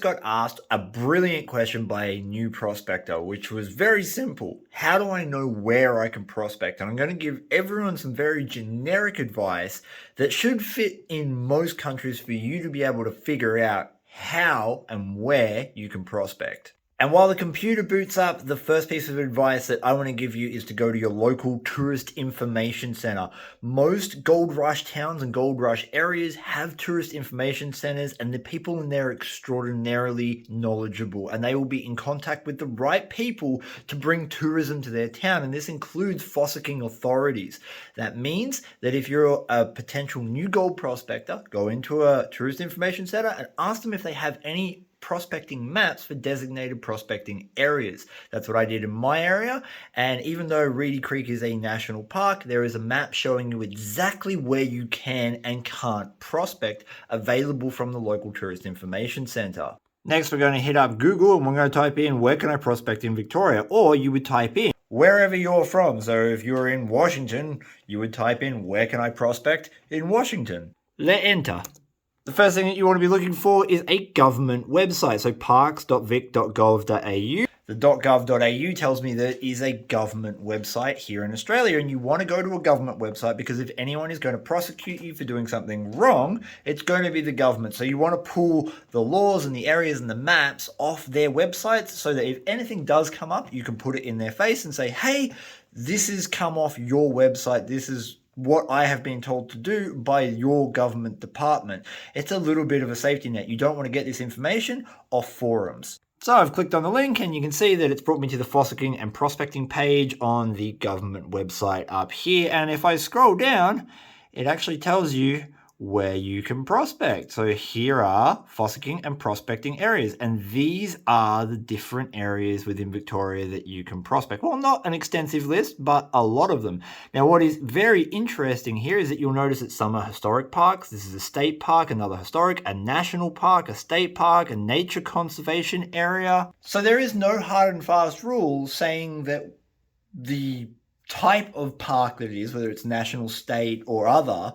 got asked a brilliant question by a new prospector, which was very simple. How do I know where I can prospect? And I'm going to give everyone some very generic advice that should fit in most countries for you to be able to figure out how and where you can prospect. And while the computer boots up, the first piece of advice that I want to give you is to go to your local tourist information center. Most gold rush towns and gold rush areas have tourist information centers, and the people in there are extraordinarily knowledgeable, and they will be in contact with the right people to bring tourism to their town. And this includes fossicking authorities. That means that if you're a potential new gold prospector, go into a tourist information center and ask them if they have any prospecting maps for designated prospecting areas. That's what I did in my area. And even though Reedy Creek is a national park, there is a map showing you exactly where you can and can't prospect, available from the local tourist information center. Next, we're going to hit up Google and we're going to type in, where can I prospect in Victoria? Or you would type in wherever you're from. So if you're in Washington, you would type in, where can I prospect in Washington? Let enter. The first thing that you want to be looking for is a government website. So parks.vic.gov.au. The .gov.au tells me that it is a government website here in Australia, and you want to go to a government website because if anyone is going to prosecute you for doing something wrong, it's going to be the government. So you want to pull the laws and the areas and the maps off their websites so that if anything does come up, you can put it in their face and say, hey, this has come off your website. This is what I have been told to do by your government department. It's a little bit of a safety net. You don't want to get this information off forums. So I've clicked on the link and you can see that it's brought me to the fossicking and prospecting page on the government website up here. And if I scroll down, it actually tells you where you can prospect. So here are fossicking and prospecting areas, and these are the different areas within Victoria that you can prospect. Well, not an extensive list, but a lot of them. Now, what is very interesting here is that you'll notice that some are historic parks. This is a state park, another historic, a national park, a state park, a nature conservation area. So there is no hard and fast rule saying that the type of park that it is, whether it's national, state, or other,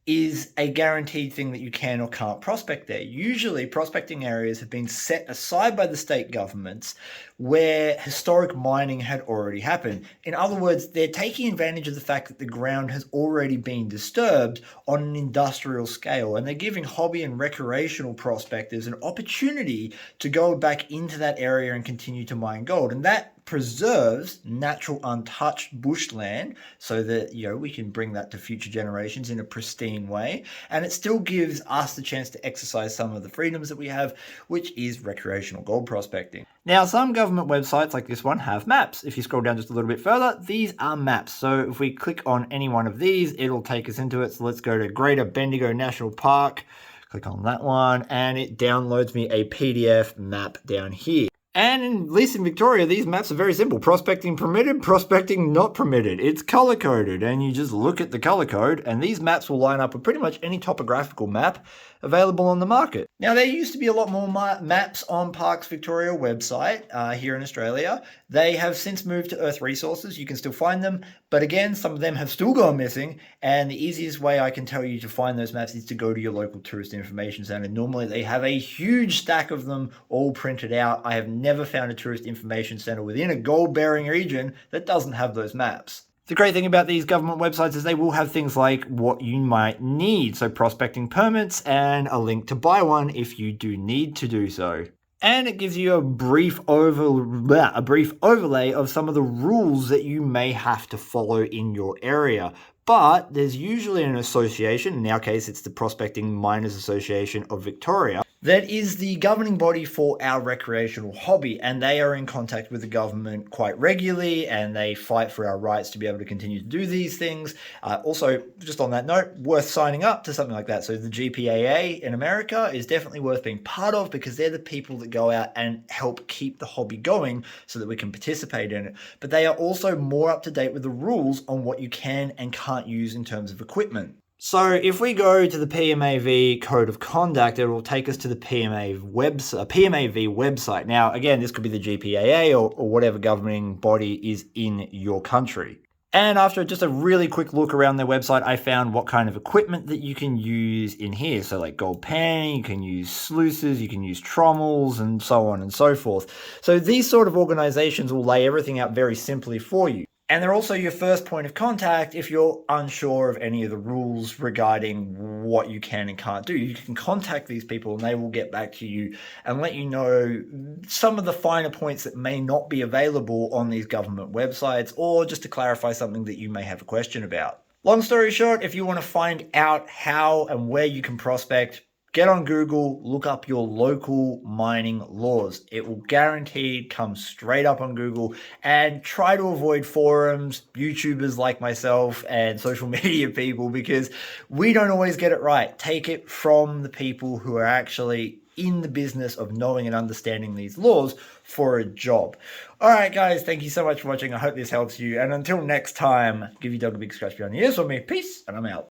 is a guaranteed thing that you can or can't prospect there. Usually, prospecting areas have been set aside by the state governments where historic mining had already happened. In other words, they're taking advantage of the fact that the ground has already been disturbed on an industrial scale, and they're giving hobby and recreational prospectors an opportunity to go back into that area and continue to mine gold. And that preserves natural untouched bushland so that, we can bring that to future generations in a pristine way. And it still gives us the chance to exercise some of the freedoms that we have, which is recreational gold prospecting. Now, some government websites like this one have maps. If you scroll down just a little bit further, these are maps. So if we click on any one of these, it'll take us into it. So let's go to Greater Bendigo National Park. Click on that one and it downloads me a PDF map down here. And at least in Victoria, these maps are very simple. Prospecting permitted, prospecting not permitted. It's color-coded, and you just look at the color code, and these maps will line up with pretty much any topographical map available on the market. Now, there used to be a lot more maps on Parks Victoria website here in Australia. They have since moved to Earth Resources. You can still find them, but again, some of them have still gone missing, and the easiest way I can tell you to find those maps is to go to your local tourist information center. Normally, they have a huge stack of them all printed out. I have never found a tourist information center within a gold-bearing region that doesn't have those maps. The great thing about these government websites is they will have things like what you might need, so prospecting permits and a link to buy one if you do need to do so. And it gives you a brief overlay of some of the rules that you may have to follow in your area. But there's usually an association, in our case it's the Prospecting Miners Association of Victoria, that is the governing body for our recreational hobby, and they are in contact with the government quite regularly, and they fight for our rights to be able to continue to do these things. Also, just on that note, worth signing up to something like that. So the GPAA in America is definitely worth being part of because they're the people that go out and help keep the hobby going so that we can participate in it. But they are also more up to date with the rules on what you can and can't use in terms of equipment. So if we go to the PMAV Code of Conduct, it will take us to the PMAV website. Now, again, this could be the GPAA or whatever governing body is in your country. And after just a really quick look around their website, I found what kind of equipment that you can use in here. So like gold panning, you can use sluices, you can use trommels, and so on and so forth. So these sort of organizations will lay everything out very simply for you. And they're also your first point of contact if you're unsure of any of the rules regarding what you can and can't do. You can contact these people and they will get back to you and let you know some of the finer points that may not be available on these government websites, or just to clarify something that you may have a question about. Long story short, if you want to find out how and where you can prospect, get on Google, look up your local mining laws. It will guaranteed come straight up on Google, and try to avoid forums, YouTubers like myself, and social media people, because we don't always get it right. Take it from the people who are actually in the business of knowing and understanding these laws for a job. All right, guys, thank you so much for watching. I hope this helps you. And until next time, give your dog a big scratch behind the ears for me. Peace, and I'm out.